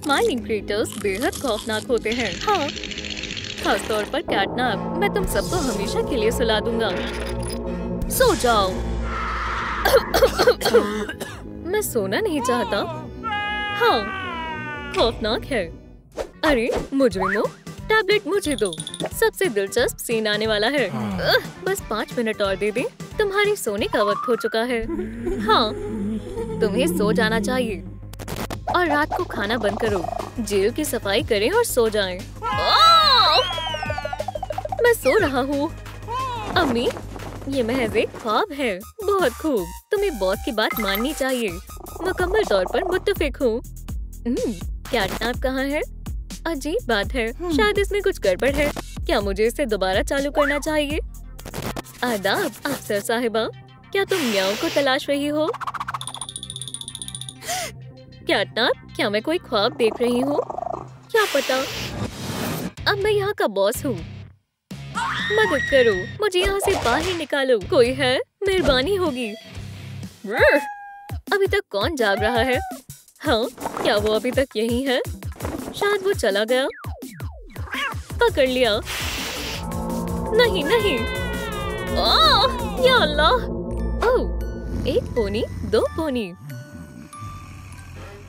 Smiling creators बेहद खौफनाक होते हैं। हाँ, खास तौर पर कैटनैप। मैं तुम सबको हमेशा के लिए सुला दूंगा। सो जाओ। मैं सोना नहीं चाहता। हाँ, खौफनाक है। अरे मुजरिमों, टैबलेट मुझे दो। सबसे दिलचस्प सीन आने वाला है। बस 5 मिनट और दे दे। तुम्हारे सोने का वक्त हो चुका है। हाँ, तुम्हें सो जाना चाहिए और रात को खाना बंद करो। जेल की सफाई करें और सो जाएं। मैं सो रहा हूँ। अम्मी, ये महज एक ख्वाब है। बहुत खूब। तुम्हें बॉस की बात माननी चाहिए। मुकम्मल तौर पर मुत्तफिक हूँ। कैटनैप कहाँ है? अजीब बात है। शायद इसमें कुछ गड़बड़ है। क्या मुझे इसे दोबारा चालू करना चाहिए? आदाब अफसर साहिबा, क्या तुम म्याऊ को तलाश रही हो? कैटनैप, क्या मैं कोई ख्वाब देख रही हूँ? क्या पता। अब मैं यहाँ का बॉस हूँ। मदद करो, मुझे यहाँ से बाहर निकालो। कोई है? मेहरबानी होगी। अभी तक कौन जाग रहा है? हाँ, क्या वो अभी तक यहीं है? शायद वो चला गया। पकड़ लिया। नहीं नहीं। या अल्लाह। ओह, 1 पोनी, 2 पोनी।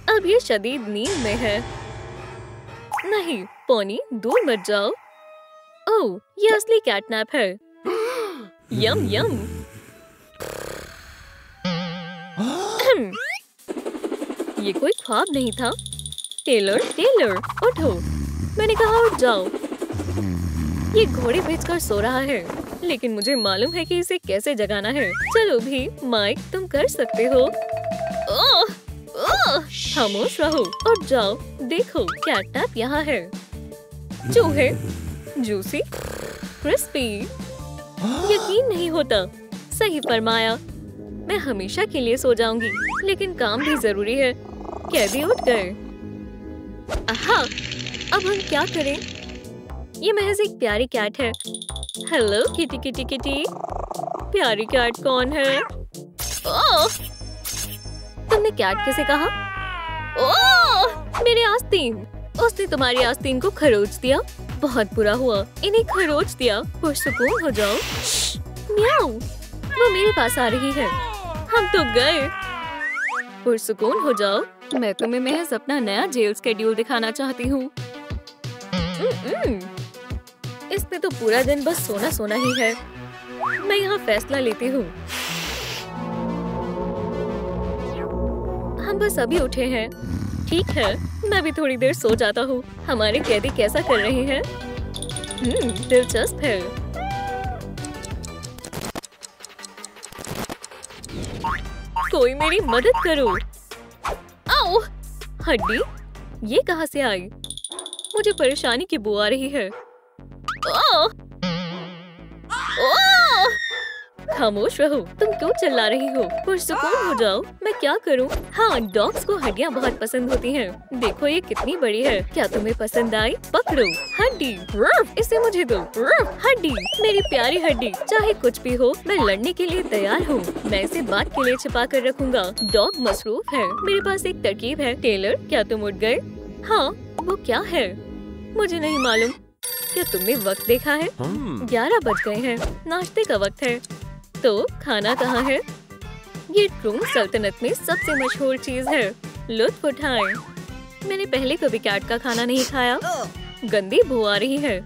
अब ये शदीद नींद में है। नहीं पोनी, दूर मत जाओ। ओह, ये असली कैटनैप है। यम यम। ये कोई ख्वाब नहीं था। टेलर, टेलर, उठो। मैंने कहा उठ जाओ। ये घोड़े बेचकर सो रहा है, लेकिन मुझे मालूम है कि इसे कैसे जगाना है। चलो भी, माइक, तुम कर सकते हो। ओह, ओह, खामोश रहो, उठ जाओ। देखो, कैटनैप यहाँ है। चूहे, जूसी, क्रिस्पी। यकीन नहीं होता। सही फरमाया। मैं हमेशा के लिए सो जाऊंगी, लेकिन काम भी जरूरी है। कैदी उठ गए। आहा, अब हम क्या करें? ये महज एक प्यारी कैट है। Hello kitty kitty kitty. प्यारी कैट कौन है? ओह, तुमने कैट कैसे कहा? ओह, मेरे आस्तीन। उसने तुम्हारी आस्तीन को खरोच दिया। बहुत बुरा हुआ। इन्हें खरोच दिया। पुरसुकून हो जाओ। म्याऊ, वो मेरे पास आ रही है। हम तो गए। पुरसुकून हो जाओ। मैं तुम्हें महज अपना नया जेल स्केड्यूल दिखाना चाहती हूँ। इसमें तो पूरा दिन बस सोना सोना ही है। मैं यहाँ फैसला लेती हूँ। हम बस अभी उठे हैं। ठीक है, मैं भी थोड़ी देर सो जाता हूँ। हमारे कैदी कैसा कर रहे हैं? दिलचस्प है। कोई मेरी मदद करो। आओ, हड्डी, ये कहाँ से आई? मुझे परेशानी की बू आ रही है। ओह! ओह! खामोश रहो। तुम क्यों चिल्ला रही हो? पुरसुकून हो जाओ। मैं क्या करूं? हाँ, डॉग्स को हड्डियाँ बहुत पसंद होती हैं। देखो ये कितनी बड़ी है। क्या तुम्हें पसंद आई? पकड़ो। हड्डी। इसे मुझे दो। हड्डी, मेरी प्यारी हड्डी। चाहे कुछ भी हो, मैं लड़ने के लिए तैयार हूँ। मैं इसे बात के लिए छिपा कर रखूंगा। डॉग मसरूफ है। मेरे पास एक तरकीब है। टेलर, क्या तुम उठ गए? हाँ, वो क्या है? मुझे नहीं मालूम। क्या तुमने वक्त देखा है? 11 बज गए हैं। नाश्ते का वक्त है। तो खाना कहाँ है? ये ट्रूम सल्तनत में सबसे मशहूर चीज है। लुत्फ उठाएं। मैंने पहले कभी कैट का खाना नहीं खाया। गंदी बू आ रही है।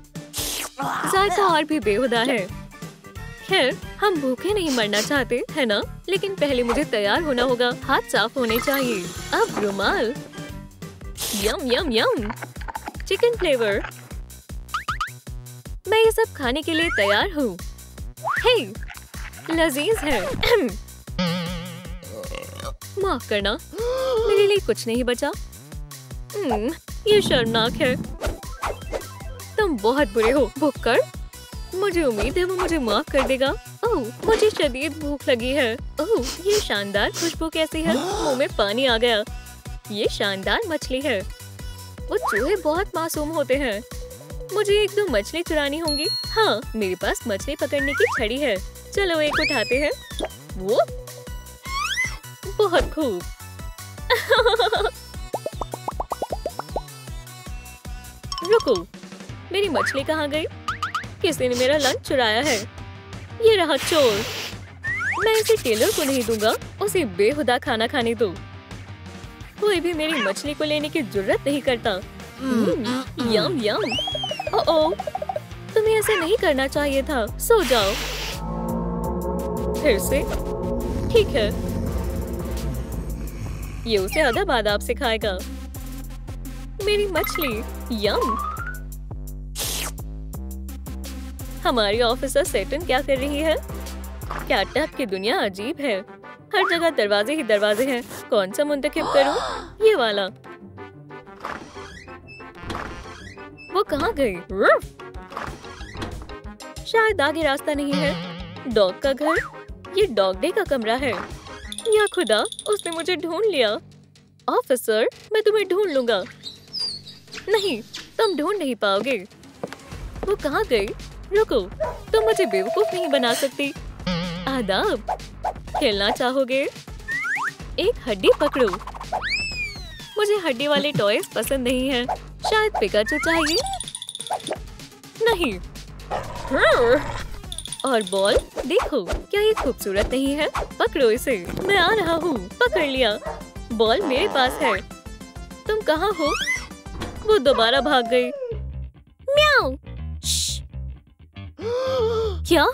जायका और भी बेहुदा है। खैर, हम भूखे नहीं मरना चाहते, है ना? लेकिन पहले मुझे तैयार होना होगा। हाथ साफ होने चाहिए। अब रुमाल। Yum yum yum. Chicken flavour. मैं ये सब खाने के लिए तैयार हूँ। हे, लजीज है। माफ करना, मेरे लिए कुछ नहीं बचा। ये शर्मनाक है। तुम बहुत बुरे हो। भूख कर। मुझे उम्मीद है वो मुझे माफ कर देगा। ओह, मुझे शदीद भूख लगी है। ओह, ये शानदार खुशबू कैसी है? मुंह में पानी आ गया। ये शानदार मछली है। वो चूहे बहुत मासूम होते हैं। मुझे एक दो मछली चुरानी होंगी। हाँ, मेरे पास मछली पकड़ने की छड़ी है। चलो एक उठाते हैं। वो बहुत खूब। रुको, मेरी मछली कहाँ गई? किसी ने मेरा लंच चुराया है। ये रहा चोर। मैं इसे टेलर को नहीं दूंगा, उसे बेहुदा खाना खाने दो। कोई भी मेरी मछली को लेने की जुर्रत नहीं करता। यम यम। ओह, तुम्हें ऐसे नहीं करना चाहिए था। सो जाओ। फिर से? ठीक है, ये उसे अदब आदाब सिखाएगा। मेरी मछली। यम। हमारी ऑफिसर सेटन क्या कर रही है? कैटनैप की दुनिया अजीब है। हर जगह दरवाजे ही दरवाजे हैं। कौन सा मुंतखब करूं? ये वाला। वो कहाँ गई? शायद आगे रास्ता नहीं है। डॉग का घर? ये डॉग डे का कमरा है। या खुदा, उसने मुझे ढूंढ लिया। ऑफिसर, मैं तुम्हें ढूंढ लूंगा। नहीं, तुम ढूंढ नहीं पाओगे। वो कहाँ गई? रुको, तुम मुझे बेवकूफ नहीं बना सकती। आदाब। खेलना चाहोगे? एक हड्डी पकड़ो। मुझे हड्डी वाले टॉयज पसंद नहीं है। शायद पिकाचू चाहिए। नहीं। और बॉल देखो, क्या ये खूबसूरत नहीं है? पकड़ो इसे। मैं आ रहा हूँ। पकड़ लिया। बॉल मेरे पास है। तुम कहाँ हो? वो दोबारा भाग गई। म्याऊ। क्या?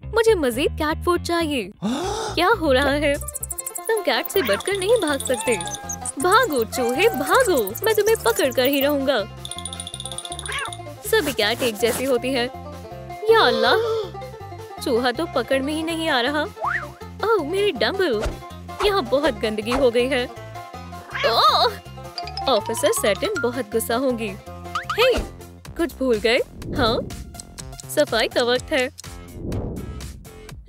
मुझे मजीद कैट फूड चाहिए। क्या हो रहा है? तुम कैट से बचकर नहीं भाग सकते। भागो चूहे, भागो। मैं तुम्हें पकड़ कर ही रहूंगा। सभी कैट एक जैसी होती है। या अल्लाह, चूहा तो पकड़ में ही नहीं आ रहा। ओह, मेरी डम्बल। यहाँ बहुत गंदगी हो गई है। ऑफिसर सेटन बहुत गुस्सा होंगी। हे, कुछ भूल गए? हाँ, सफाई का वक्त है।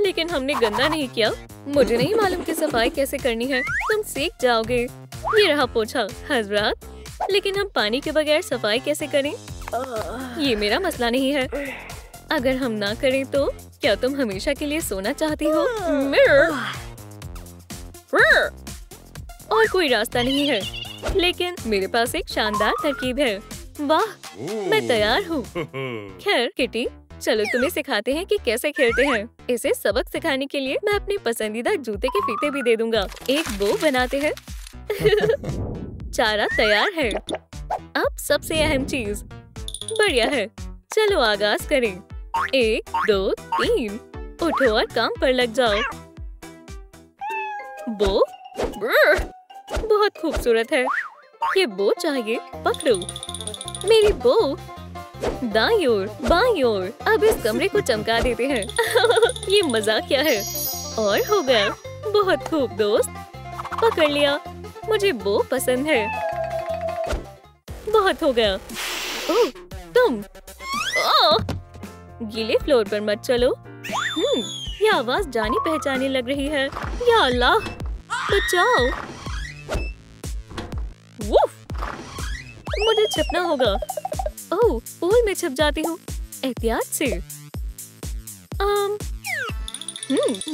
लेकिन हमने गंदा नहीं किया। मुझे नहीं मालूम कि सफाई कैसे करनी है। तुम सीख जाओगे। ये रहा पोछा। हजरात, लेकिन हम पानी के बगैर सफाई कैसे करें? ये मेरा मसला नहीं है। अगर हम ना करें तो क्या तुम हमेशा के लिए सोना चाहती हो? और कोई रास्ता नहीं है, लेकिन मेरे पास एक शानदार तरकीब है। वाह, मैं तैयार हूँ। खैर किटी, चलो तुम्हें सिखाते हैं कि कैसे खेलते हैं। इसे सबक सिखाने के लिए मैं अपने पसंदीदा जूते के फीते भी दे दूंगा। एक बो बनाते हैं। चारा तैयार है। अब सबसे अहम चीज। बढ़िया है, चलो आगाज करें। 1 2 3। उठो और काम पर लग जाओ। बो बहुत खूबसूरत है। ये बो चाहिए। पकड़ो मेरी बो। दाईं ओर, बाईं ओर। अब इस कमरे को चमका देते हैं। ये मजाक क्या है? और हो गया। बहुत खूब दोस्त। पकड़ लिया। मुझे बो पसंद है। बहुत हो गया। ओह, तुम। गीले फ्लोर पर मत चलो। ये आवाज जानी पहचानी लग रही है। या अल्लाह, बचाओ। वुफ, मुझे छिपना होगा। ओह, पूल में छिप जाती हूँ। एहतियात से।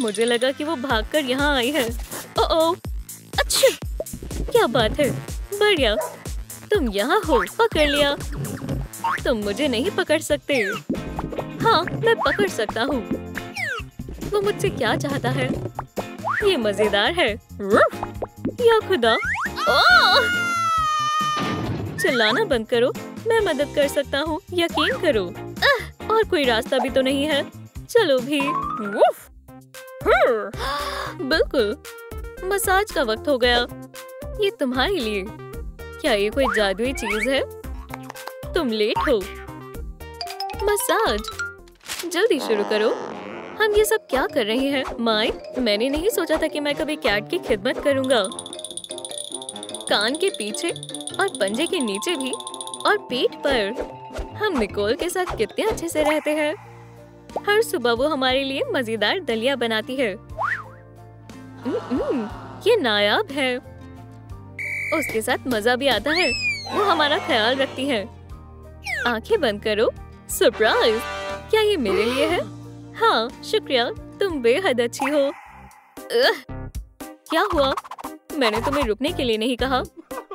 मुझे लगा कि वो भागकर यहाँ आई है। ओह, अच्छा, क्या बात है। बढ़िया, तुम यहाँ हो। पकड़ लिया। तुम मुझे नहीं पकड़ सकते। हाँ, मैं पकड़ सकता हूँ। वो मुझसे क्या चाहता है? ये मजेदार है। या खुदा, चिल्लाना बंद करो। मैं मदद कर सकता हूँ, यकीन करो। और कोई रास्ता भी तो नहीं है। चलो भी। बिल्कुल, मसाज का वक्त हो गया। ये तुम्हारे लिए। क्या ये कोई जादुई चीज है? तुम लेट हो। मसाज जल्दी शुरू करो। हम ये सब क्या कर रहे हैं? माइक, मैंने नहीं सोचा था कि मैं कभी कैट की खिदमत करूंगा। कान के पीछे और पंजे के नीचे भी और पीठ पर। हम निकोल के साथ कितने अच्छे से रहते हैं। हर सुबह वो हमारे लिए मजेदार दलिया बनाती है। ये नायाब है। उसके साथ मजा भी आता है। वो हमारा ख्याल रखती है। आंखें बंद करो। सरप्राइज! क्या ये मेरे लिए है? हाँ, शुक्रिया। तुम बेहद अच्छी हो। क्या हुआ? मैंने तुम्हें रुकने के लिए नहीं कहा।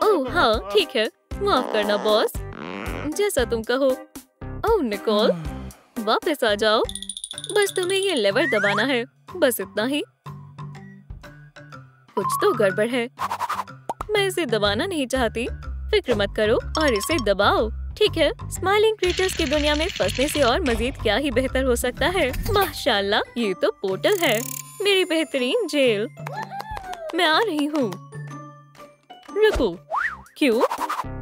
ओह हाँ, ठीक है। माफ करना बॉस। जैसा तुम कहो। ओह निकोल, वापस आ जाओ। बस तुम्हें ये लेवर दबाना है, बस इतना ही। कुछ तो गड़बड़ है। मैं इसे दबाना नहीं चाहती। फिक्र मत करो और इसे दबाओ। ठीक है, स्माइलिंग क्रिएचर्स की दुनिया में फंसने से और मजीद क्या ही बेहतर हो सकता है। माशाल्लाह, ये तो पोर्टल है, मेरी बेहतरीन जेल। मैं आ रही हूँ। रुको, क्यों?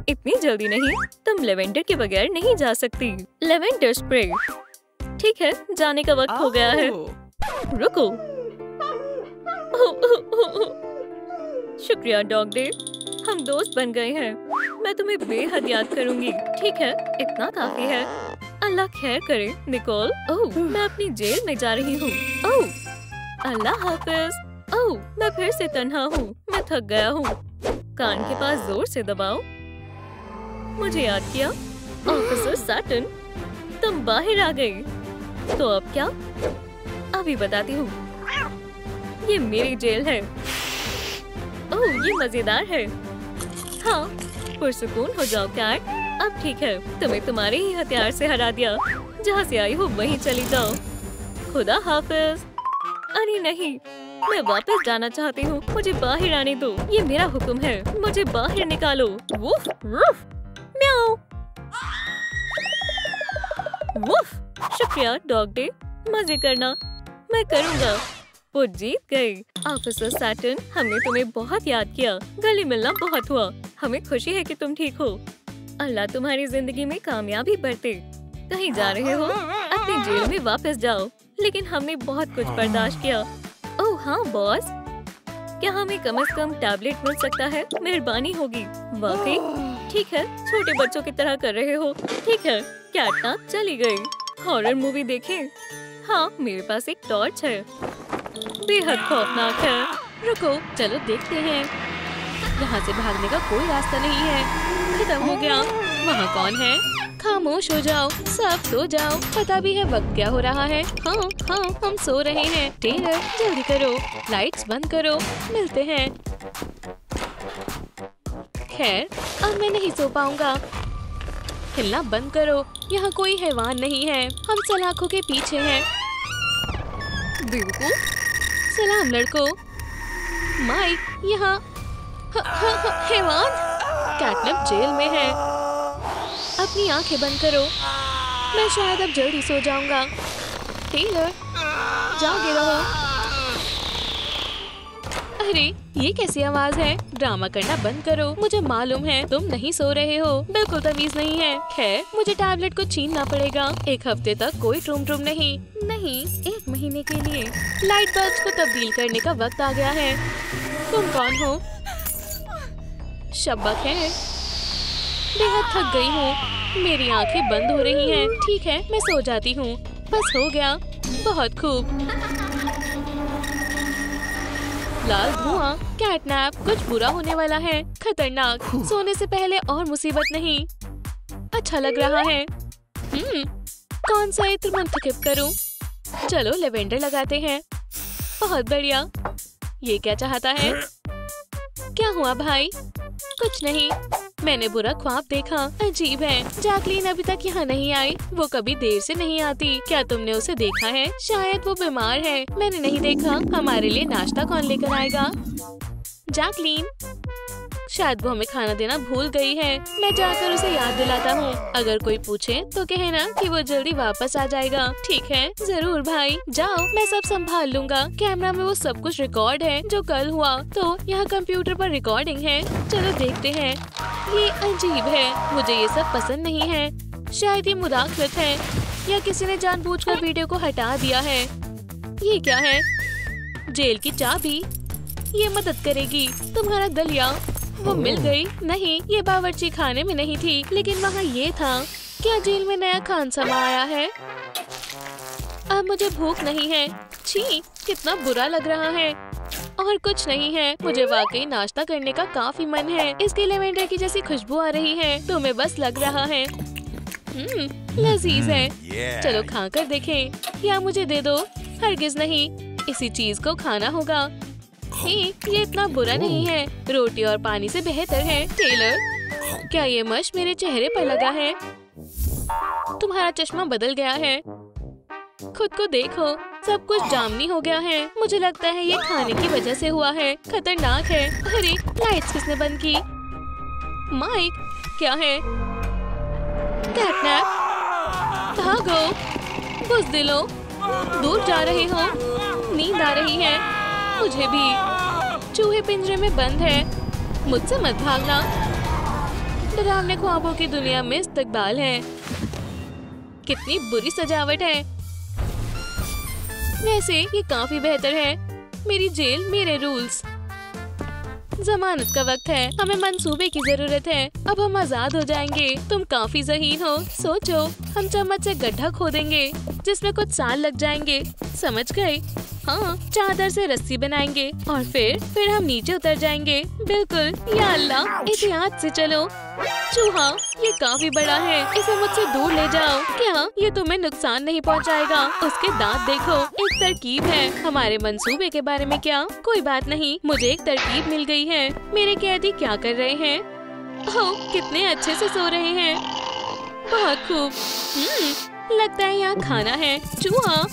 इतनी जल्दी नहीं, तुम लेवेंडर के बगैर नहीं जा सकती। Lavender spray. ठीक है, जाने का वक्त हो गया है। रुको। शुक्रिया डॉग डे, हम दोस्त बन गए हैं। मैं तुम्हें बेहद याद करूंगी। ठीक है, इतना काफी है। अल्लाह खैर करे निकोल। ओह, मैं अपनी जेल में जा रही हूँ। ओह, अल्लाह हाफिज। ओह, मैं फिर से तन्हा हूँ। मैं थक गया हूँ। कान के पास जोर से दबाओ। मुझे याद किया। ऑफिसर सैटन, तुम बाहर आ गई। तो अब क्या? अभी बताती हूँ। ये मेरी जेल है। ओह, ये मजेदार है। हाँ, पुरसुकून हो जाओ कैट। अब ठीक है, तुम्हें तुम्हारे ही हथियार से हरा दिया। जहाँ से आई हो वहीं चली जाओ। खुदा हाफिज। अरे नहीं, मैं वापस जाना चाहती हूँ। मुझे बाहर आने दो। ये मेरा हुक्म है। मुझे बाहर निकालो। वुफ वुफ म्याऊ। वुफ। शुक्रिया डॉग डे, मजे करना। मैं करूँगा। वो जीत गई। ऑफिसर सैटन, हमने तुम्हें बहुत याद किया। गले मिलना बहुत हुआ। हमें खुशी है कि तुम ठीक हो। अल्लाह तुम्हारी जिंदगी में कामयाबी बरते। कहीं जा रहे हो? अपनी जेल में वापस जाओ। लेकिन हमने बहुत कुछ बर्दाश्त किया। ओह हाँ बॉस, क्या हमें कम से कम टैबलेट मिल सकता है? मेहरबानी होगी। वाकई? ठीक है, छोटे बच्चों की तरह कर रहे हो। ठीक है, कैटनैप चली गई। हॉरर मूवी देखें? हाँ, मेरे पास एक टॉर्च है। बेहद खौफनाक है। रुको, चलो देखते हैं। यहाँ से भागने का कोई रास्ता नहीं है। खत्म हो गया। वहाँ कौन है? खामोश हो जाओ, सब सो जाओ। पता भी है वक्त क्या हो रहा है। हाँ हाँ, हम सो रहे हैं। टेलर, जल्दी करो, लाइट्स बंद करो। मिलते हैं। खैर, अब मैं नहीं सो पाऊंगा। हिलना बंद करो। यहाँ कोई हैवान नहीं है। हम सलाखों के पीछे हैं। बेवकूफ। सलाम लड़को। माइक, यहाँ हैवान। कैटनैप जेल में है। अपनी आंखें बंद करो। मैं शायद अब जल्दी सो जाऊंगा। टेलर, जागे रहो। अरे, ये कैसी आवाज है? ड्रामा करना बंद करो। मुझे मालूम है तुम नहीं सो रहे हो। बिल्कुल तमीज नहीं है। खैर, मुझे टैबलेट को छीनना पड़ेगा। एक हफ्ते तक कोई ट्रूम ट्रूम नहीं। नहीं, 1 महीने के लिए। लाइट बल्ब को तब्दील करने का वक्त आ गया है। तुम कौन हो? शब्बक है। बेहद थक गई हूँ। मेरी आंखें बंद हो रही हैं। ठीक है, मैं सो जाती हूँ। बस हो गया। बहुत खूब। लाल धुआं। कैटनैप, कुछ बुरा होने वाला है। खतरनाक। सोने से पहले और मुसीबत नहीं। अच्छा लग रहा है। कौन सा इत्र मुंतखब करूं? चलो लेवेंडर लगाते हैं। बहुत बढ़िया। ये क्या चाहता है? क्या हुआ भाई? कुछ नहीं, मैंने बुरा ख्वाब देखा। अजीब है, जैकलीन अभी तक यहाँ नहीं आई। वो कभी देर से नहीं आती। क्या तुमने उसे देखा है? शायद वो बीमार है। मैंने नहीं देखा। हमारे लिए नाश्ता कौन लेकर आएगा? जैकलीन, शायद वो हमें खाना देना भूल गई है। मैं जाकर उसे याद दिलाता हूँ। अगर कोई पूछे तो कहना कि वो जल्दी वापस आ जाएगा। ठीक है, जरूर भाई। जाओ, मैं सब संभाल लूंगा। कैमरा में वो सब कुछ रिकॉर्ड है जो कल हुआ। तो यहाँ कंप्यूटर पर रिकॉर्डिंग है। चलो देखते हैं। ये अजीब है। मुझे ये सब पसंद नहीं है। शायद ये मुदाखलत है या किसी ने जानबूझकर वीडियो को हटा दिया है। ये क्या है? जेल की चाबी। ये मदद करेगी। तुम्हारा दलिया। वो मिल गई। नहीं, ये बावर्ची खाने में नहीं थी, लेकिन वहाँ ये था। क्या जेल में नया खानसमा आया है? अब मुझे भूख नहीं है। छी, कितना बुरा लग रहा है। और कुछ नहीं है। मुझे वाकई नाश्ता करने का काफी मन है। इसके लेवेंडर की जैसी खुशबू आ रही है। तुम्हें बस लग रहा है। लजीज है। चलो खा कर देखें। या मुझे दे दो। हरगिज नहीं, इसी चीज को खाना होगा। ये इतना बुरा नहीं है। रोटी और पानी से बेहतर है। टेलर, क्या ये मश मेरे चेहरे पर लगा है? तुम्हारा चश्मा बदल गया है। खुद को देखो, सब कुछ जामनी हो गया है। मुझे लगता है ये खाने की वजह से हुआ है। खतरनाक है। अरे लाइट्स किसने बंद की? माइक, क्या है? कैटनैप, भागो बुज़दिलो, दूर जा रहे हो। नींद आ रही है मुझे भी। चूहे पिंजरे में बंद है, मुझसे मत भागना। डरावने ख्वाबों की दुनिया में इस्तकबाल है। कितनी बुरी सजावट है। वैसे ये काफी बेहतर है। मेरी जेल, मेरे रूल्स। जमानत का वक्त है, हमें मंसूबे की जरूरत है। अब हम आजाद हो जाएंगे। तुम काफी ज़हीन हो। सोचो, हम चम्मच से गड्ढा खोदेंगे जिसमें कुछ साल लग जाएंगे। समझ गए? हाँ, चादर से रस्सी बनाएंगे और फिर हम नीचे उतर जाएंगे। बिल्कुल। या अल्लाह, एहतियात से चलो। चूहा, ये काफी बड़ा है, इसे मुझसे दूर ले जाओ। क्या ये तुम्हें नुकसान नहीं पहुंचाएगा? उसके दांत देखो। एक तरकीब है। हमारे मंसूबे के बारे में क्या? कोई बात नहीं, मुझे एक तरकीब मिल गई है। मेरे कैदी क्या कर रहे हैं? ओह, कितने अच्छे से सो रहे हैं। बहुत खूब। लगता है यहाँ खाना है। चूहा,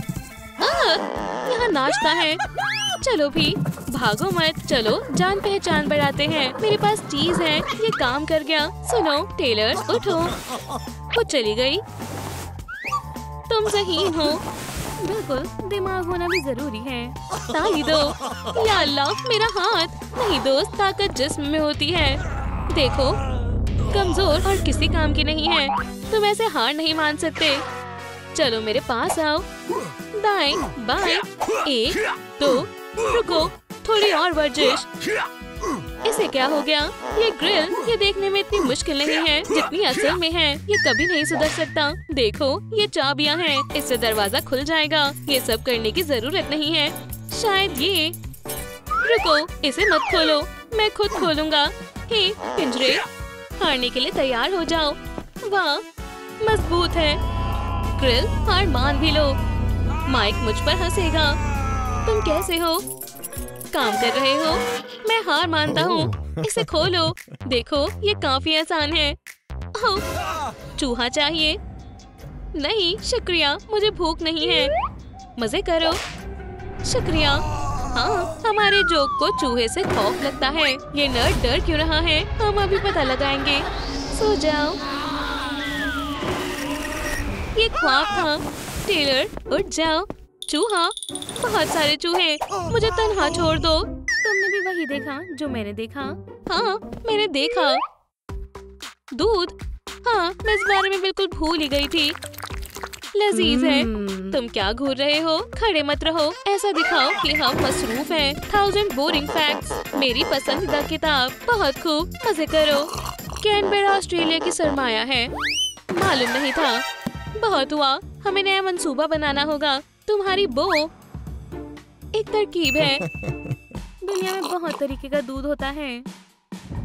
यहाँ नाश्ता है। चलो भी, भागो मत। चलो जान पहचान बढ़ाते हैं। मेरे पास चीज है, ये काम कर गया। सुनो टेलर, उठो। वो चली गई। तुम ज़हीन हो। बिल्कुल, दिमाग होना भी जरूरी है। ताली दो। या अल्लाह, मेरा हाथ। नहीं दोस्त, ताकत जिस्म में होती है। देखो, कमजोर और किसी काम की नहीं है। तुम ऐसे हार नहीं मान सकते। चलो मेरे पास आओ। दाएं बाएं, 1 2, रुको, थोड़ी और वर्जिश। इसे क्या हो गया? ये ग्रिल, ये देखने में इतनी मुश्किल नहीं है जितनी असल में है। ये कभी नहीं सुधर सकता। देखो, ये चाबियां हैं, इससे दरवाजा खुल जाएगा। ये सब करने की जरूरत नहीं है। शायद ये। रुको, इसे मत खोलो, मैं खुद खोलूंगा। हे पिंजरे, हारने के लिए तैयार हो जाओ। वाह, मजबूत है। ग्रिल, हार मान भी लो। माइक मुझ पर हंसेगा। तुम कैसे हो? काम कर रहे हो? मैं हार मानता हूँ। इसे खोलो। देखो, ये काफी आसान है। ओह, चूहा चाहिए? नहीं शुक्रिया, मुझे भूख नहीं है। मजे करो। शुक्रिया। हाँ, हमारे जोक को चूहे से खौफ लगता है। ये नर्ड डर क्यों रहा है? हम अभी पता लगाएंगे। सो जाओ। ये ख्वाब था। टेलर, उठ जाओ। चूहा, बहुत सारे चूहे, मुझे तन्हा छोड़ दो। तुमने भी वही देखा जो मैंने देखा? हाँ, मैंने देखा। दूध? हाँ, मैं इस बारे में बिल्कुल भूल ही गई थी। लजीज है। तुम क्या घूर रहे हो? खड़े मत रहो। ऐसा दिखाओ कि हम मसरूफ हैं। 1000 बोरिंग फैक्ट्स, मेरी पसंदीदा किताब। बहुत खूब, मजे करो। कैनबेरा ऑस्ट्रेलिया की सरमाया है। मालूम नहीं था। बहुत हुआ, हमें नया मंसूबा बनाना होगा। तुम्हारी बो एक तरकीब है। दुनिया में बहुत तरीके का दूध होता है,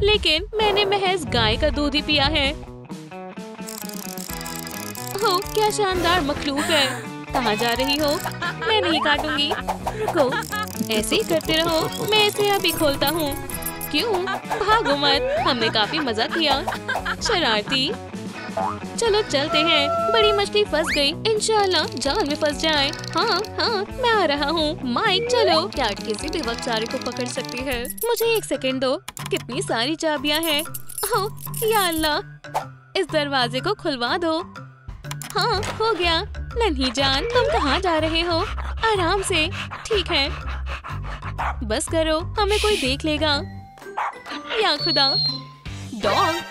लेकिन मैंने महज गाय का दूध ही पिया है। ओह, क्या शानदार मखलूक है। कहाँ जा रही हो? मैं नहीं काटूंगी। रुको, ऐसे ही करते रहो। मैं इसे अभी खोलता हूँ। क्यों? भागो मत। हमने काफी मजा किया। शरारती। चलो चलते हैं। बड़ी मछली फंस गई। इंशाल्लाह जाल में फंस जाए। हाँ हाँ, मैं आ रहा हूँ। माइक, चलो। कैट किसी भी वक्त सारे को पकड़ सकती है। मुझे 1 सेकंड दो। कितनी सारी चाबियां हैं। ओह या अल्लाह, इस दरवाजे को खुलवा दो। हाँ, हो गया। नन्ही जान, तुम कहाँ जा रहे हो? आराम से। ठीक है, बस करो, हमें कोई देख लेगा। या खुदा, डॉग।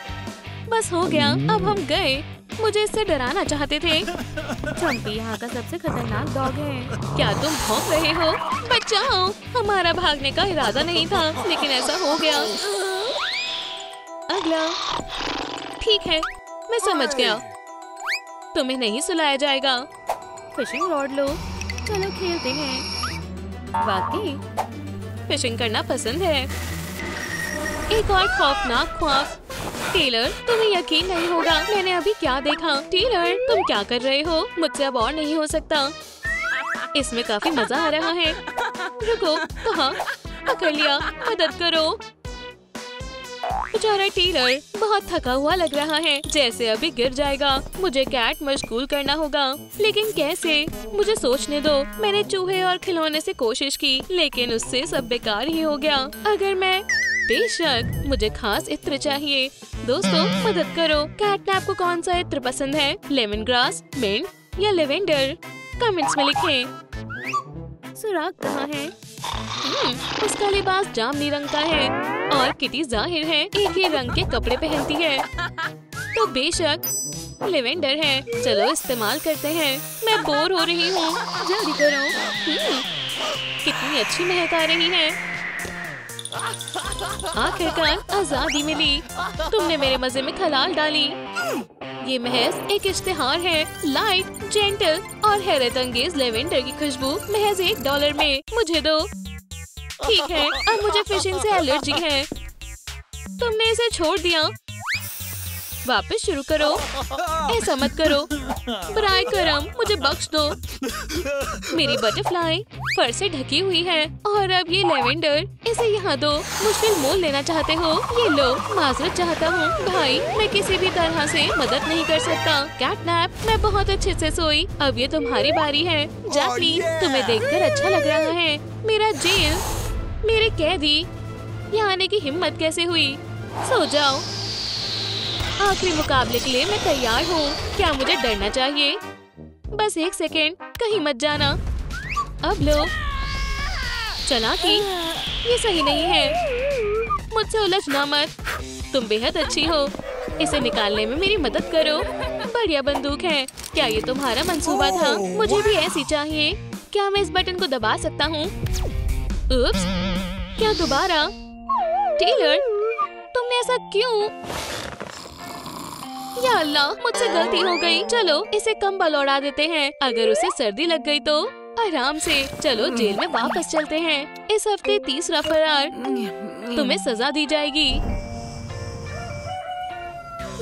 बस हो गया, अब हम गए। मुझे इससे डराना चाहते थे। चंपी यहाँ का सबसे खतरनाक डॉग है। क्या तुम भौंक रहे हो? बचाओ। हमारा भागने का इरादा नहीं था, लेकिन ऐसा हो गया। अगला। ठीक है, मैं समझ गया। तुम्हें नहीं सुलाया जाएगा। फिशिंग रॉड लो। चलो खेलते हैं। वाकई फिशिंग करना पसंद है। एक और खौफनाक ख्वाब। टेलर, तुम्हें यकीन नहीं होगा मैंने अभी क्या देखा। टेलर, तुम क्या कर रहे हो? मुझसे अब और नहीं हो सकता। इसमें काफी मजा आ रहा है। रुको, कहाँ? पकड़ लिया। मदद करो। बेचारा टेलर बहुत थका हुआ लग रहा है, जैसे अभी गिर जाएगा। मुझे कैट मशगूल करना होगा, लेकिन कैसे? मुझे सोचने दो। मैंने चूहे और खिलौने से कोशिश की, लेकिन उससे सब बेकार ही हो गया। अगर मैं बेशक मुझे खास इत्र चाहिए। दोस्तों मदद करो। कैटनैप को कौन सा इत्र पसंद है? लेमन ग्रास, मिंट या लेवेंडर? कमेंट्स में लिखें। सुराग कहाँ है? उसका लिबास जामुनी रंग का है और किटी जाहिर है एक ही रंग के कपड़े पहनती है, तो बेशक लेवेंडर है। चलो इस्तेमाल करते हैं। मैं बोर हो रही हूँ, जल्दी करो। कितनी अच्छी महक आ रही है। आखिरकार आजादी मिली। तुमने मेरे मजे में खलाल डाली। ये महज एक इश्तिहार है। लाइट, जेंटल और हैरत अंगेज लेवेंडर की खुशबू महज $1 में। मुझे दो। ठीक है, अब मुझे फिशिंग से एलर्जी है। तुमने इसे छोड़ दिया। वापस शुरू करो। ऐसा मत करो। बराए करम मुझे बख्श दो। मेरी बटरफ्लाई फर से ढकी हुई है और अब ये लेवेंडर, इसे यहाँ दो। मुश्किल मोल लेना चाहते हो? ये लो। माजरत चाहता हूँ भाई, मैं किसी भी तरह से मदद नहीं कर सकता। कैटनैप, मैं बहुत अच्छे से सोई। अब ये तुम्हारी बारी है। जैकलीन, तुम्हें देखकर अच्छा लग रहा है। मेरा जेल, मेरे कैदी, यहाँ आने की हिम्मत कैसे हुई? सो जाओ। आखिरी मुकाबले के लिए मैं तैयार हूँ। क्या मुझे डरना चाहिए? बस 1 सेकेंड, कहीं मत जाना। अब लो। चालाकी, ये सही नहीं है। मुझसे उलझना मत। तुम बेहद अच्छी हो। इसे निकालने में मेरी मदद करो। बढ़िया बंदूक है। क्या ये तुम्हारा मंसूबा था? मुझे भी ऐसी चाहिए। क्या मैं इस बटन को दबा सकता हूँ? उप्स, क्या दोबारा? टेलर, तुमने ऐसा क्यों? या अल्लाह, मुझसे गलती हो गई। चलो इसे कंबल ओढ़ा देते हैं। अगर उसे सर्दी लग गई तो आराम से। चलो जेल में वापस चलते हैं। इस हफ्ते तीसरा फरार। तुम्हें सजा दी जाएगी।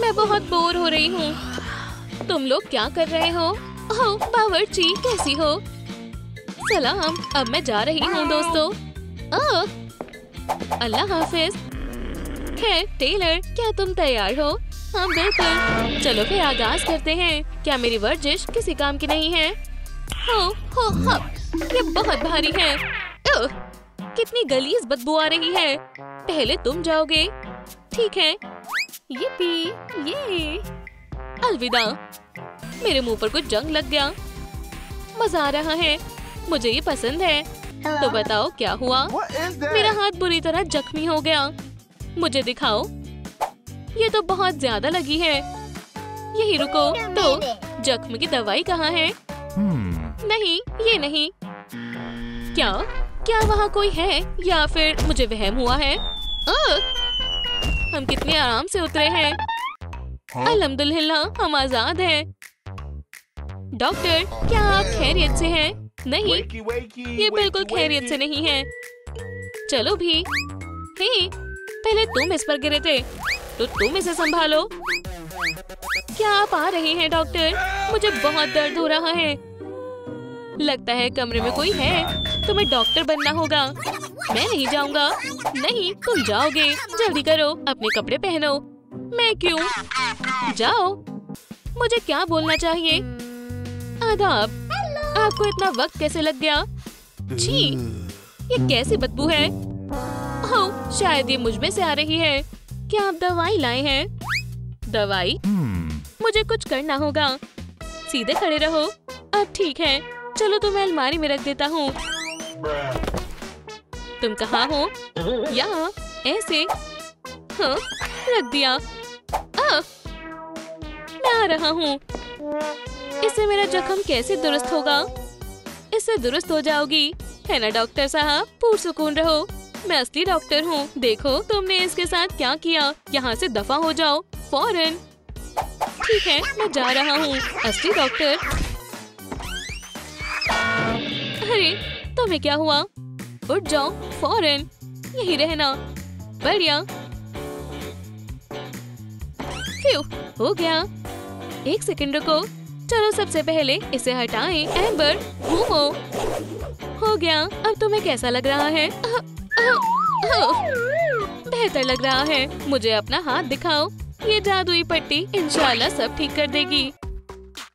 मैं बहुत बोर हो रही हूँ। तुम लोग क्या कर रहे हो? ओह बावर्ची, कैसी हो? सलाम। अब मैं जा रही हूँ दोस्तों। अल्लाह हाफिज। खैर टेलर, क्या तुम तैयार हो? हाँ बिल्कुल। चलो फिर आगाज करते हैं। क्या मेरी वर्जिश किसी काम की नहीं है? हो, ये बहुत भारी है। ओह, कितनी गलीज बदबू आ रही है। पहले तुम जाओगे। ठीक है। ये अलविदा। मेरे मुंह पर कुछ जंग लग गया। मजा आ रहा है। मुझे ये पसंद है। तो बताओ क्या हुआ? मेरा हाथ बुरी तरह जख्मी हो गया। मुझे दिखाओ। ये तो बहुत ज्यादा लगी है। यही रुको। तो जख्म की दवाई कहाँ है? नहीं, ये नहीं। क्या वहाँ कोई है या फिर मुझे वहम हुआ है? हम कितने आराम से उतरे हैं। अल्हम्दुलिल्लाह, हम आजाद हैं। डॉक्टर, क्या आप खैरियत से हैं? नहीं, ये बिल्कुल खैरियत से नहीं है। चलो भी। हे, पहले तुम इस पर गिरे थे, तो तुम इसे संभालो। क्या आप आ रहे हैं डॉक्टर? मुझे बहुत दर्द हो रहा है। लगता है कमरे में कोई है। तुम्हें डॉक्टर बनना होगा। मैं नहीं जाऊंगा। नहीं, तुम जाओगे। जल्दी करो, अपने कपड़े पहनो। मैं क्यों? जाओ। मुझे क्या बोलना चाहिए? आदाब। आपको इतना वक्त कैसे लग गया? छी, ये कैसी बदबू है? ओह, शायद ये मुझ में से आ रही है। क्या आप दवाई लाए हैं? दवाई? मुझे कुछ करना होगा। सीधे खड़े रहो। अब ठीक है, चलो तुम्हें अलमारी में रख देता हूँ। तुम कहाँ हो? यहाँ, ऐसे। हाँ, रख दिया। मैं आ रहा हूँ। इससे मेरा जख्म कैसे दुरुस्त होगा? इससे दुरुस्त हो जाओगी, है ना डॉक्टर साहब? पुरसुकून रहो। मैं असली डॉक्टर हूँ। देखो तुमने इसके साथ क्या किया। यहाँ से दफा हो जाओ फौरन। ठीक है, मैं जा रहा हूँ। असली डॉक्टर। अरे, तुम्हें क्या हुआ? उठ जाओ फौरन। यही रहना। बढ़िया। फ्यू, हो गया। 1 सेकंड रुको। चलो सबसे पहले इसे हटाएं। एम्बर, घूमो। हो गया। अब तुम्हें कैसा लग रहा है? बेहतर लग रहा है। मुझे अपना हाथ दिखाओ। ये जादुई पट्टी इंशाल्लाह सब ठीक कर देगी।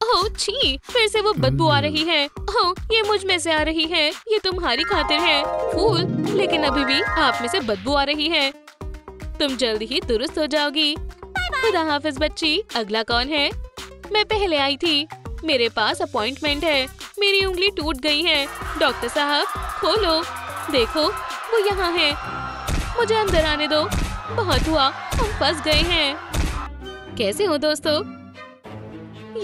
ओह छी, फिर से वो बदबू आ रही है। ओह, ये मुझ में से आ रही है। ये तुम्हारी खातिर है फूल, लेकिन अभी भी आप में से बदबू आ रही है। तुम जल्द ही दुरुस्त हो जाओगी। खुदा हाफिज बच्ची। अगला कौन है? मैं पहले आई थी। मेरे पास अपॉइंटमेंट है। मेरी उंगली टूट गई है। डॉक्टर साहब खोलो। देखो वो यहाँ है। मुझे अंदर आने दो। बहुत हुआ, हम फंस गए हैं। कैसे हो दोस्तों?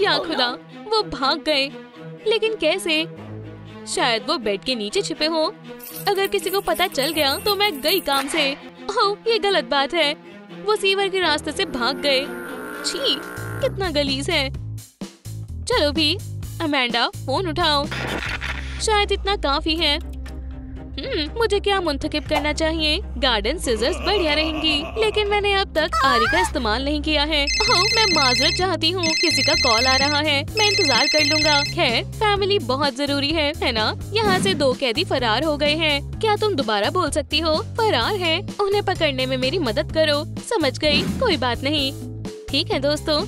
या खुदा, वो भाग गए। लेकिन कैसे? शायद वो बेड के नीचे छिपे हो। अगर किसी को पता चल गया तो मैं गई काम से। ओह, ये गलत बात है। वो सीवर के रास्ते से भाग गए। छी, कितना गलीज है। चलो भी, अमेंडा फोन उठाओ। शायद इतना काफी है। मुझे क्या मुंतखब करना चाहिए? गार्डन सिजर्स बढ़िया रहेंगी, लेकिन मैंने अब तक आरी का इस्तेमाल नहीं किया है। ओह, मैं माजरत चाहती हूँ। किसी का कॉल आ रहा है। मैं इंतजार कर लूंगा। खैर, फैमिली बहुत जरूरी है ना? यहाँ से 2 कैदी फरार हो गए हैं। क्या तुम दोबारा बोल सकती हो? फरार है। उन्हें पकड़ने में मेरी मदद करो। समझ गई, कोई बात नहीं। ठीक है दोस्तों,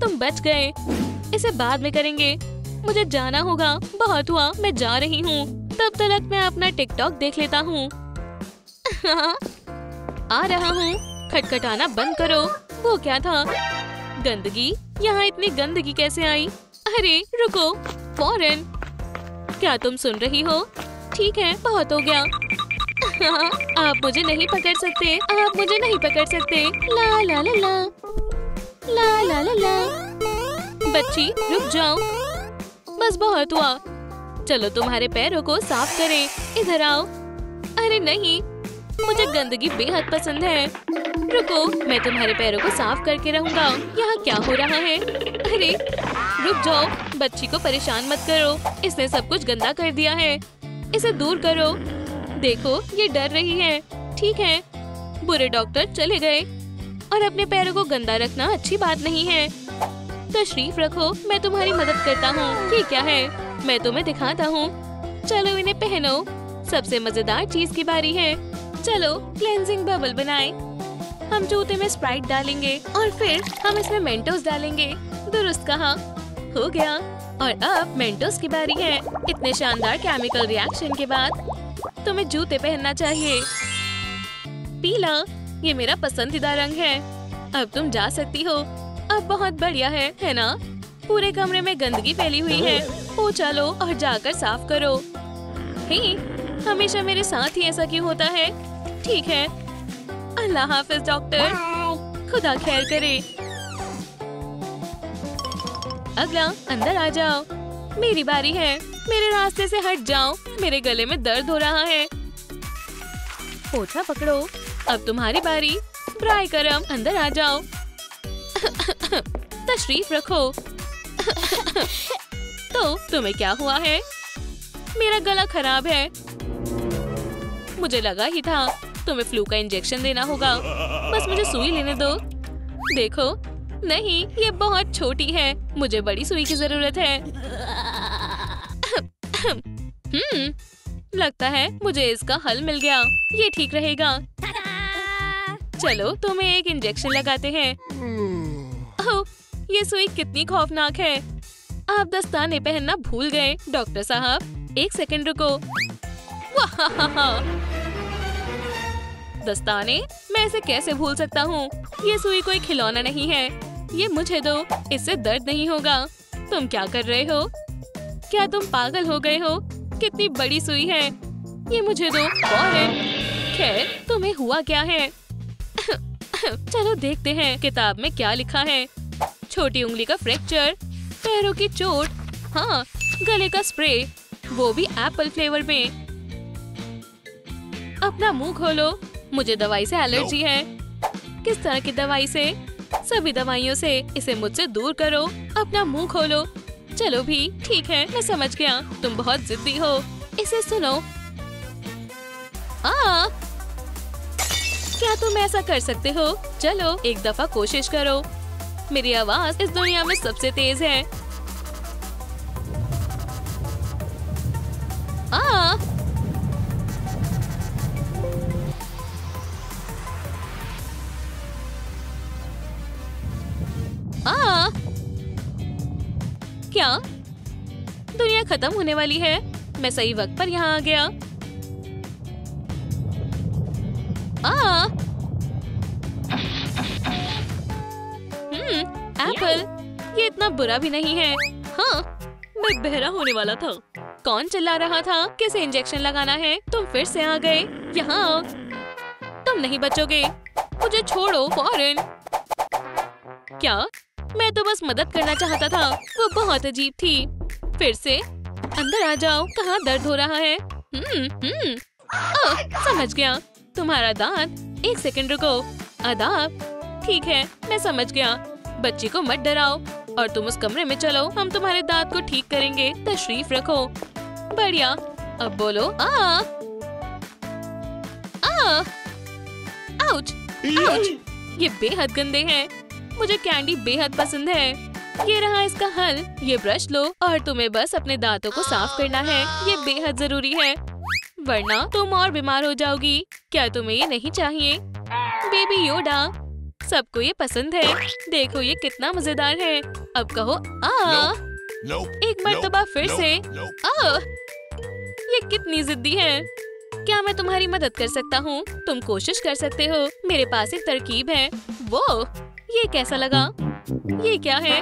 तुम बच गए। इसे बाद में करेंगे। मुझे जाना होगा। बहुत हुआ, मैं जा रही हूँ। तब तक मैं अपना टिकटॉक देख लेता हूँ। आ रहा हूँ। खटखटाना बंद करो। वो क्या था? गंदगी? यहाँ इतनी गंदगी कैसे आई? अरे रुको, फौरन। क्या तुम सुन रही हो? ठीक है, बहुत हो गया। आप मुझे नहीं पकड़ सकते। आप मुझे नहीं पकड़ सकते। ला ला ला ला ला ला ला ला। बच्ची रुक जाओ। बस बहुत हुआ। चलो तुम्हारे पैरों को साफ करें। इधर आओ। अरे नहीं, मुझे गंदगी बेहद पसंद है। रुको, मैं तुम्हारे पैरों को साफ करके रहूंगा। यहाँ क्या हो रहा है? अरे रुक जाओ। बच्ची को परेशान मत करो। इसने सब कुछ गंदा कर दिया है। इसे दूर करो। देखो, ये डर रही है। ठीक है, बुरे डॉक्टर चले गए और अपने पैरों को गंदा रखना अच्छी बात नहीं है। तशरीफ रखो, मैं तुम्हारी मदद करता हूँ। ये क्या है? मैं तुम्हें दिखाता हूँ। चलो इन्हें पहनो। सबसे मजेदार चीज की बारी है। चलो क्लेंजिंग बबल बनाएं। हम जूते में स्प्राइट डालेंगे और फिर हम इसमें मेंटोस डालेंगे। दुरुस्त कहा। हो गया। और अब मेंटोस की बारी है। इतने शानदार केमिकल रिएक्शन के बाद तुम्हें जूते पहनना चाहिए। पीला, ये मेरा पसंदीदा रंग है। अब तुम जा सकती हो। अब बहुत बढ़िया है ना? पूरे कमरे में गंदगी फैली हुई है। ओ चलो और जाकर साफ करो। हे, हमेशा मेरे साथ ही ऐसा क्यों होता है? ठीक है। अल्लाह हाफिज डॉक्टर। खुदा खैर करे। अगला, अंदर आ जाओ। मेरी बारी है। मेरे रास्ते से हट जाओ। मेरे गले में दर्द हो रहा है। पोछा पकड़ो। अब तुम्हारी बारी। ब्राय करम, अंदर आ जाओ। तशरीफ रखो। तो तुम्हें क्या हुआ है? मेरा गला खराब है। मुझे लगा ही था। तुम्हें फ्लू का इंजेक्शन देना होगा। बस मुझे सुई लेने दो। देखो, नहीं, ये बहुत छोटी है। मुझे बड़ी सुई की जरूरत है। लगता है मुझे इसका हल मिल गया। ये ठीक रहेगा। चलो तुम्हें एक इंजेक्शन लगाते हैं। ओह, ये सुई कितनी खौफनाक है। आप दस्ताने पहनना भूल गए। डॉक्टर साहब, 1 सेकंड रुको। दस्ताने? मैं इसे कैसे भूल सकता हूँ? ये सुई कोई खिलौना नहीं है। ये मुझे दो। इससे दर्द नहीं होगा। तुम क्या कर रहे हो? क्या तुम पागल हो गए हो? कितनी बड़ी सुई है। ये मुझे दो फौरन। खैर, तुम्हें हुआ क्या है? चलो देखते हैं किताब में क्या लिखा है। छोटी उंगली का फ्रैक्चर, पैरों की चोट, हाँ, गले का स्प्रे, वो भी एप्पल फ्लेवर में। अपना मुंह खोलो। मुझे दवाई से एलर्जी है। किस तरह की दवाई से? सभी दवाइयों से। इसे मुझसे दूर करो। अपना मुंह खोलो। चलो भी, ठीक है, मैं समझ गया। तुम बहुत जिद्दी हो। इसे सुनो। क्या तुम ऐसा कर सकते हो? चलो एक दफा कोशिश करो। मेरी आवाज इस दुनिया में सबसे तेज है। क्या दुनिया खत्म होने वाली है? मैं सही वक्त पर यहाँ आ गया। एप्पल, ये इतना बुरा भी नहीं है। हाँ, मैं बहरा होने वाला था। कौन चिल्ला रहा था? किसे इंजेक्शन लगाना है? तुम फिर से आ गए। यहाँ आओ। तुम नहीं बचोगे। मुझे छोड़ो फौरन। क्या? मैं तो बस मदद करना चाहता था। वो बहुत अजीब थी। फिर से अंदर आ जाओ। कहाँ दर्द हो रहा है? समझ गया। तुम्हारा दांत। एक सेकंड रुको। आदाब। ठीक है, मैं समझ गया। बच्ची को मत डराओ और तुम उस कमरे में चलो। हम तुम्हारे दांत को ठीक करेंगे। तशरीफ रखो। बढ़िया। अब बोलो। आउच! आउच! ये बेहद गंदे हैं। मुझे कैंडी बेहद पसंद है। ये रहा इसका हल। ये ब्रश लो और तुम्हें बस अपने दांतों को साफ करना है। ये बेहद जरूरी है, वरना तुम और बीमार हो जाओगी। क्या तुम्हें ये नहीं चाहिए? बेबी योडा, सबको ये पसंद है। देखो ये कितना मजेदार है। अब कहो एक मर्तबा फिर से। ये कितनी जिद्दी है। क्या मैं तुम्हारी मदद कर सकता हूँ? तुम कोशिश कर सकते हो। मेरे पास एक तरकीब है। वो ये कैसा लगा? ये क्या है?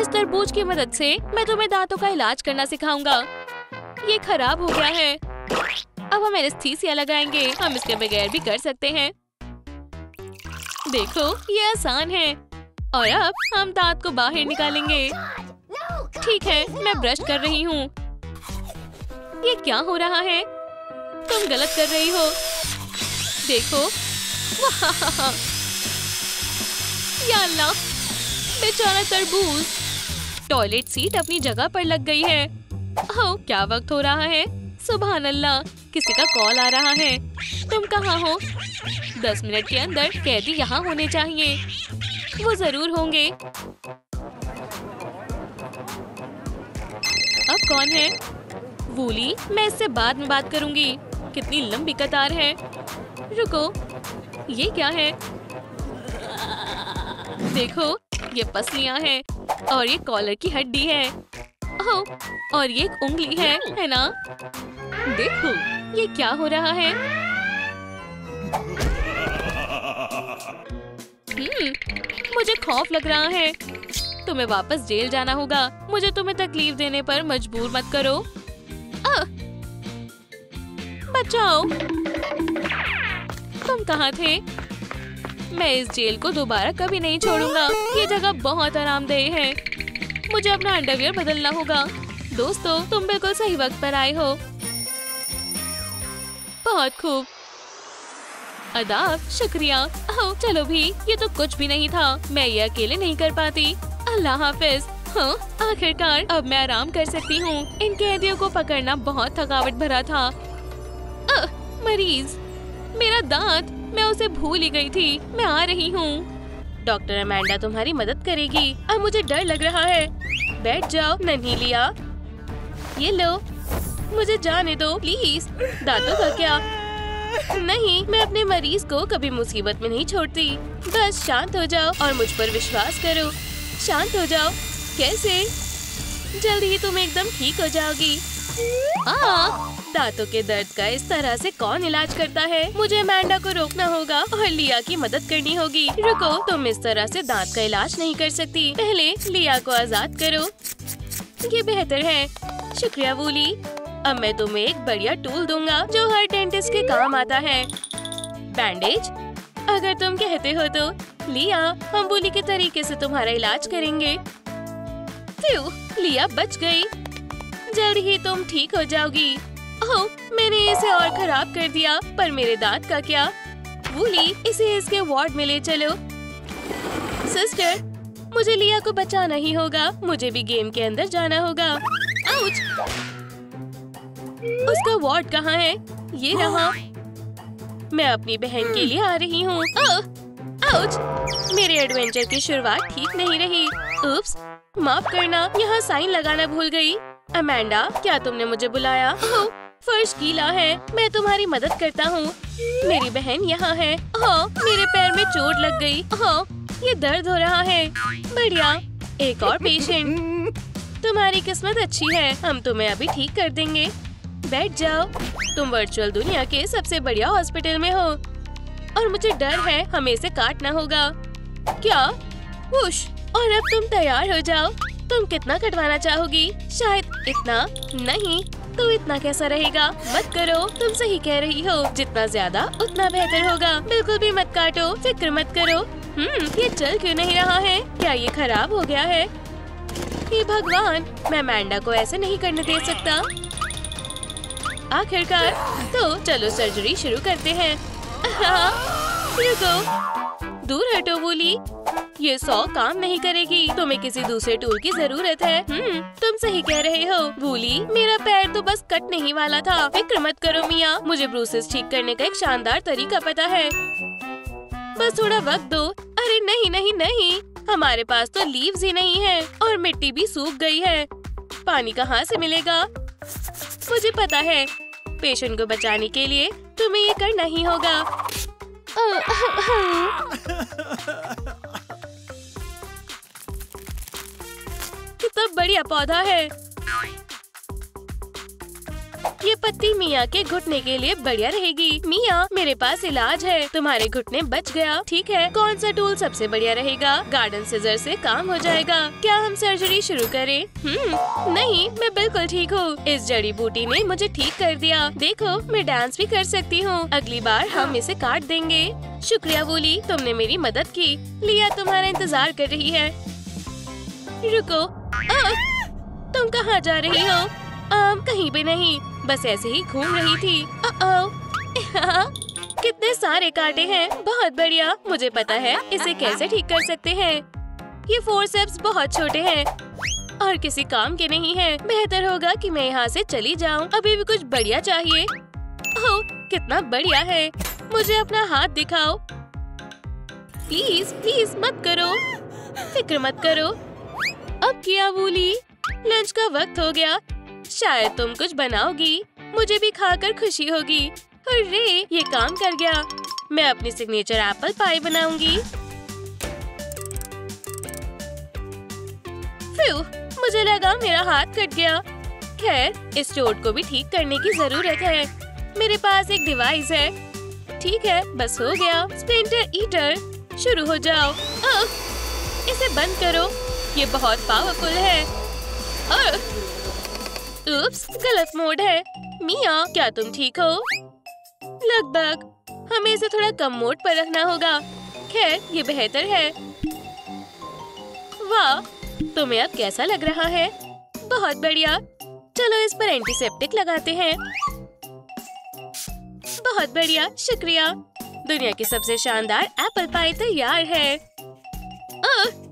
इस तरबूज की मदद से मैं तुम्हें दांतों का इलाज करना सिखाऊंगा। ये खराब हो गया है। अब हम एनेस्थीसिया लगाएंगे। हम इसके बगैर भी कर सकते हैं। देखो ये आसान है। और अब हम दांत को बाहर निकालेंगे। ठीक है, मैं ब्रश कर रही हूँ। ये क्या हो रहा है? तुम गलत कर रही हो। देखो। वाह! या अल्लाह, बेचारा तरबूज। टॉयलेट सीट अपनी जगह पर लग गई है। ओह, क्या वक्त हो रहा है? सुभान अल्लाह, किसी का कॉल आ रहा है। तुम कहाँ हो? 10 मिनट के अंदर कैदी यहाँ होने चाहिए। वो जरूर होंगे। अब कौन है? वूली, मैं इससे बाद में बात करूंगी। कितनी लंबी कतार है। रुको, ये क्या है? देखो, ये पसलियां हैं और ये कॉलर की हड्डी है। ओह, और ये एक उंगली है ना? देखो, ये क्या हो रहा है? मुझे खौफ लग रहा है। तुम्हें वापस जेल जाना होगा। मुझे तुम्हें तकलीफ देने पर मजबूर मत करो। बचाओ। तुम कहाँ थे? मैं इस जेल को दोबारा कभी नहीं छोड़ूंगा। ये जगह बहुत आरामदेह है। मुझे अपना अंडरवियर बदलना होगा। दोस्तों, तुम बिल्कुल सही वक्त पर आए हो। बहुत खूब। अदाब, शुक्रिया। ओह, चलो भी, ये तो कुछ भी नहीं था। मैं ये अकेले नहीं कर पाती। अल्लाह हाफिज। हाँ, आखिरकार अब मैं आराम कर सकती हूँ। इन कैदियों को पकड़ना बहुत थकावट भरा था। मरीज, मेरा दांत, मैं उसे भूल ही गई थी। मैं आ रही हूँ। डॉक्टर अमेंडा तुम्हारी मदद करेगी। अब मुझे डर लग रहा है। बैठ जाओ नन्ही लिया। ये लो, मुझे जाने दो प्लीज। दांतों का क्या? नहीं, मैं अपने मरीज को कभी मुसीबत में नहीं छोड़ती। बस शांत हो जाओ और मुझ पर विश्वास करो। शांत हो जाओ। कैसे? जल्दी ही तुम एकदम ठीक हो जाओगी। दांतों के दर्द का इस तरह से कौन इलाज करता है? मुझे अमेंडा को रोकना होगा और लिया की मदद करनी होगी। रुको, तुम इस तरह से दांत का इलाज नहीं कर सकती। पहले लिया को आजाद करो। ये बेहतर है। शुक्रिया वूली। अब मैं तुम्हें एक बढ़िया टूल दूंगा जो हर डेंटिस्ट के काम आता है। बैंडेज, अगर तुम कहते हो तो। लिया, हम वूली के तरीके से तुम्हारा इलाज करेंगे। लिया बच गई। जल्द ही तुम ठीक हो जाओगी। ओह, मैंने इसे और खराब कर दिया। पर मेरे दांत का क्या? वूली, इसे इसके वार्ड में ले चलो। सिस्टर, मुझे लिया को बचाना ही होगा। मुझे भी गेम के अंदर जाना होगा। आउच! उसका वार्ड कहाँ है? ये रहा। मैं अपनी बहन के लिए आ रही हूँ। आउच! मेरे एडवेंचर की शुरुआत ठीक नहीं रही। उप्स, माफ करना, यहाँ साइन लगाना भूल गई। अमेंडा, क्या तुमने मुझे बुलाया? ओह, फर्श गीला है। मैं तुम्हारी मदद करता हूँ। मेरी बहन यहाँ है। हाँ, मेरे पैर में चोट लग गई। हाँ, ये दर्द हो रहा है। बढ़िया, एक और पेशेंट। तुम्हारी किस्मत अच्छी है, हम तुम्हें अभी ठीक कर देंगे। बैठ जाओ। तुम वर्चुअल दुनिया के सबसे बढ़िया हॉस्पिटल में हो और मुझे डर है हमें इसे काटना होगा। क्या? वुश! और अब तुम तैयार हो जाओ। तुम कितना कटवाना चाहोगी? शायद इतना? नहीं तो इतना कैसा रहेगा? मत करो, तुम सही कह रही हो, जितना ज्यादा उतना बेहतर होगा। बिल्कुल भी मत काटो, फिक्र मत करो। ये चल क्यों नहीं रहा है? क्या ये खराब हो गया है? हे भगवान, मैं अमेंडा को ऐसे नहीं करने दे सकता। आखिरकार, तो चलो सर्जरी शुरू करते हैं। रुको, दूर हटो वूली। ये 100 काम नहीं करेगी, तुम्हें किसी दूसरे टूल की जरूरत है। तुम सही कह रहे हो वूली, मेरा पैर तो बस कटने ही वाला था। फिक्र मत करो मिया, मुझे ब्रूसेस ठीक करने का एक शानदार तरीका पता है। बस थोड़ा वक्त दो। अरे नहीं नहीं नहीं, हमारे पास तो लीव्स ही नहीं है और मिट्टी भी सूख गई है। पानी कहाँ से मिलेगा? मुझे पता है, पेशेंट को बचाने के लिए तुम्हें ये करना ही होगा। कितना बढ़िया पौधा है। ये पत्ती मिया के घुटने के लिए बढ़िया रहेगी। मिया, मेरे पास इलाज है, तुम्हारे घुटने बच गया। ठीक है, कौन सा टूल सबसे बढ़िया रहेगा? गार्डन सीजर से काम हो जाएगा। क्या हम सर्जरी शुरू करें? नहीं, मैं बिल्कुल ठीक हूँ। इस जड़ी बूटी ने मुझे ठीक कर दिया। देखो, मैं डांस भी कर सकती हूँ। अगली बार हम इसे काट देंगे। शुक्रिया वूली, तुमने मेरी मदद की। लिया तुम्हारा इंतजार कर रही है। रुको, तुम कहाँ जा रही हो? कहीं भी नहीं, बस ऐसे ही घूम रही थी। कितने सारे कांटे हैं, बहुत बढ़िया। मुझे पता है इसे कैसे ठीक कर सकते हैं। ये फोर्सेप्स बहुत छोटे हैं और किसी काम के नहीं हैं। बेहतर होगा कि मैं यहाँ से चली जाऊँ। अभी भी कुछ बढ़िया चाहिए। ओह, कितना बढ़िया है। मुझे अपना हाथ दिखाओ। प्लीज प्लीज मत करो, फिक्र मत करो। अब क्या वूली, लंच का वक्त हो गया। शायद तुम कुछ बनाओगी, मुझे भी खाकर खुशी होगी। अरे, ये काम कर गया। मैं अपनी सिग्नेचर एप्पल पाई बनाऊंगी। फिर मुझे लगा मेरा हाथ कट गया। खैर, इस चोट को भी ठीक करने की जरूरत है। मेरे पास एक डिवाइस है। ठीक है, बस हो गया। स्प्लिंटर ईटर, शुरू हो जाओ। इसे बंद करो, ये बहुत पावरफुल है। उप्स, गलत मोड है। मिया, क्या तुम ठीक हो? लगभग। हमें इसे थोड़ा कम मोड पर रखना होगा। खैर, ये बेहतर है। वाह, तुम्हें अब कैसा लग रहा है? बहुत बढ़िया। चलो इस पर एंटीसेप्टिक लगाते हैं। बहुत बढ़िया, शुक्रिया। दुनिया की सबसे शानदार एप्पल पाई तैयार है।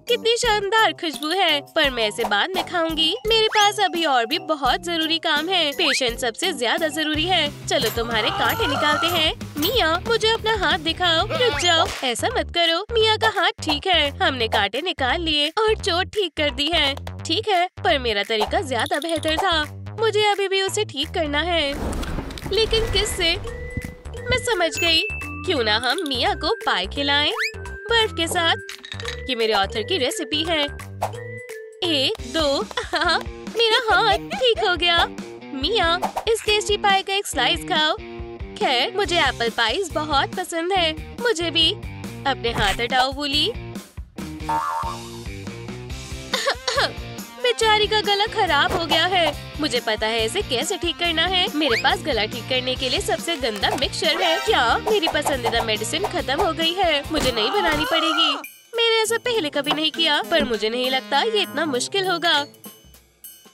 कितनी शानदार खुशबू है, पर मैं इसे बाद में खाऊंगी। मेरे पास अभी और भी बहुत जरूरी काम है। पेशेंट सबसे ज्यादा जरूरी है। चलो तुम्हारे कांटे निकालते हैं। मिया, मुझे अपना हाथ दिखाओ। रुक जाओ, ऐसा मत करो। मिया का हाथ ठीक है, हमने कांटे निकाल लिए और चोट ठीक कर दी है। ठीक है, पर मेरा तरीका ज्यादा बेहतर था। मुझे अभी भी उसे ठीक करना है, लेकिन किससे? मैं समझ गई। क्यों ना हम मिया को पाई खिलाएं बर्फ के साथ। ये मेरे ऑथर की रेसिपी है। 1 2 मेरा हाथ ठीक हो गया। मिया, इस टेस्टी पाई का एक स्लाइस खाओ। खैर, मुझे एप्पल पाइज बहुत पसंद है। मुझे भी। अपने हाथ हटाओ वूली। बेचारी का गला खराब हो गया है। मुझे पता है इसे कैसे ठीक करना है। मेरे पास गला ठीक करने के लिए सबसे गंदा मिक्सचर है। क्या मेरी पसंदीदा मेडिसिन खत्म हो गई है? मुझे नई बनानी पड़ेगी। मैंने ऐसा पहले कभी नहीं किया, पर मुझे नहीं लगता ये इतना मुश्किल होगा।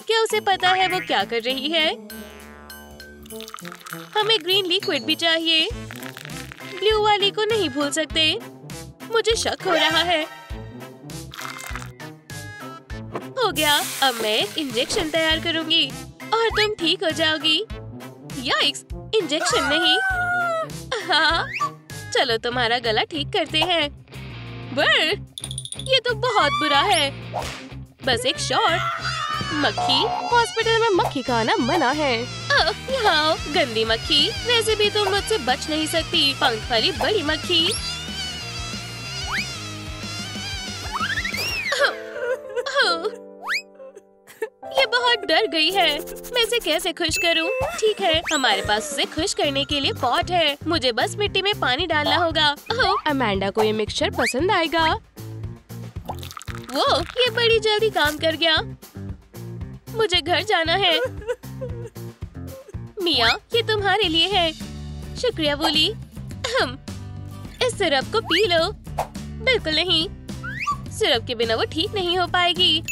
क्या उसे पता है वो क्या कर रही है? हमें ग्रीन लिक्विड भी चाहिए। ब्लू वाली को नहीं भूल सकते। मुझे शक हो रहा है। हो गया। अब मैं एक इंजेक्शन तैयार करूंगी और तुम ठीक हो जाओगी। याइक्स, इंजेक्शन नहीं। हाँ, चलो तुम्हारा गला ठीक करते हैं। ये तो बहुत बुरा है। बस एक शॉट। मक्खी, हॉस्पिटल में मक्खी का आना मना है। यहाँ गंदी मक्खी। वैसे भी तुम मुझसे बच नहीं सकती, पंख वाली बड़ी मक्खी। डर गई है। मैं इसे कैसे खुश करूं? ठीक है, हमारे पास उसे खुश करने के लिए पॉट है। मुझे बस मिट्टी में पानी डालना होगा। ओह, अमेंडा को ये मिक्सचर पसंद आएगा। वो ये बड़ी जल्दी काम कर गया। मुझे घर जाना है। मिया, ये तुम्हारे लिए है। शुक्रिया वूली। इस सिरप को पी लो। बिल्कुल नहीं, सिरप के बिना वो ठीक नहीं हो पाएगी।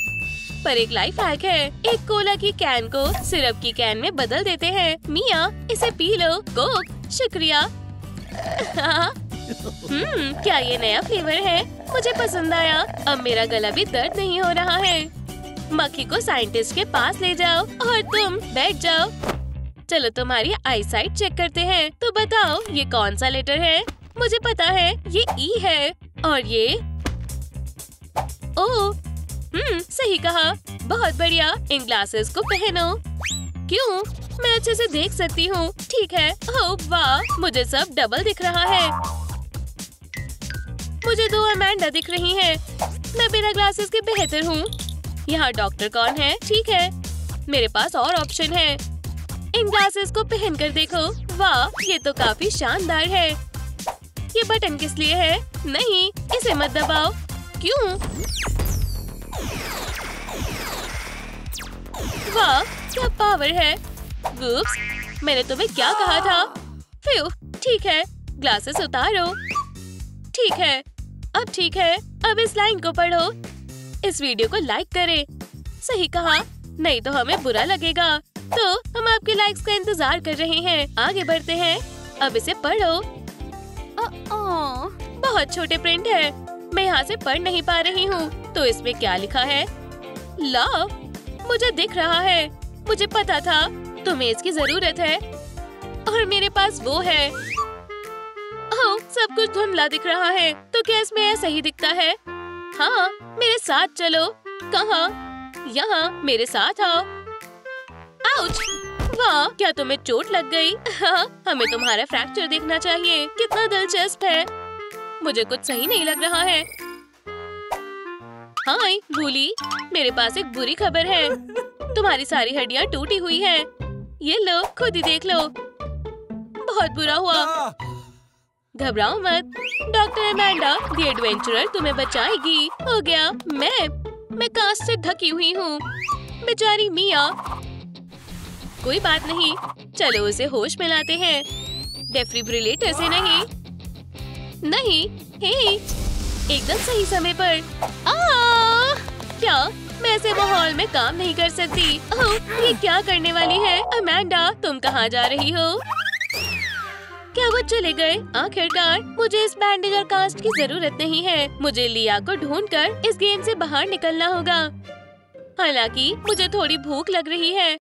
पर एक लाइफ हैक है। एक कोला की कैन को सिरप की कैन में बदल देते हैं। मिया, इसे पी लो। कोक, शुक्रिया। क्या ये नया फ्लेवर है? मुझे पसंद आया। अब मेरा गला भी दर्द नहीं हो रहा है। मक्खी को साइंटिस्ट के पास ले जाओ और तुम बैठ जाओ। चलो तुम्हारी आई साइट चेक करते हैं। तो बताओ ये कौन सा लेटर है? मुझे पता है, ये ई है। और ये ओह, सही कहा। बहुत बढ़िया। इन ग्लासेस को पहनो। क्यों? मैं अच्छे से देख सकती हूँ। ठीक है। ओह वाह, मुझे सब डबल दिख रहा है। मुझे 2 अमेंडा दिख रही हैं। मैं बिना ग्लासेस के बेहतर हूँ। यहाँ डॉक्टर कौन है? ठीक है, मेरे पास और ऑप्शन है। इन ग्लासेस को पहन कर देखो। वाह, ये तो काफी शानदार है। ये बटन किस लिए है? नहीं, इसे मत दबाओ। क्यों? वाह, क्या पावर है। वुप्स, मैंने तुम्हें क्या कहा था? फ्यू, ठीक है, ग्लासेस उतारो। ठीक है, अब ठीक है। अब इस लाइन को पढ़ो। इस वीडियो को लाइक करें। सही कहा, नहीं तो हमें बुरा लगेगा। तो हम आपके लाइक्स का इंतजार कर रहे हैं। आगे बढ़ते हैं। अब इसे पढ़ो। बहुत छोटे प्रिंट है, मैं यहाँ से पढ़ नहीं पा रही हूँ। तो इसमें क्या लिखा है? लव। मुझे दिख रहा है। मुझे पता था तुम्हें इसकी जरूरत है और मेरे पास वो है। ओह, सब कुछ धुंधला दिख रहा है। तो क्या इसमें ऐसा ही दिखता है? हाँ, मेरे साथ चलो। कहाँ? यहाँ, मेरे साथ आओ। आउच! वाह, क्या तुम्हें चोट लग गई? हाँ, हमें तुम्हारा फ्रैक्चर देखना चाहिए। कितना दिलचस्प है। मुझे कुछ सही नहीं लग रहा है। हाय वूली, मेरे पास एक बुरी खबर है। तुम्हारी सारी हड्डियाँ टूटी हुई हैं। ये लो, खुद ही देख लो। बहुत बुरा हुआ। घबराओ मत, डॉक्टर अमेंडा द एडवेंचरर तुम्हें बचाएगी। हो गया। मैं कांच से ढकी हुई हूँ। बेचारी मिया। कोई बात नहीं, चलो उसे होश में लाते हैं। डेफिब्रिलेटर से नहीं। नहीं, हे, एकदम सही समय पर। क्या मैं ऐसे माहौल में काम नहीं कर सकती? ओह, ये क्या करने वाली है? अमेंडा, तुम कहाँ जा रही हो? क्या वो चले गए? आखिरकार मुझे इस बैंडेज और कास्ट की जरूरत नहीं है। मुझे लिया को ढूंढकर इस गेम से बाहर निकलना होगा। हालांकि मुझे थोड़ी भूख लग रही है।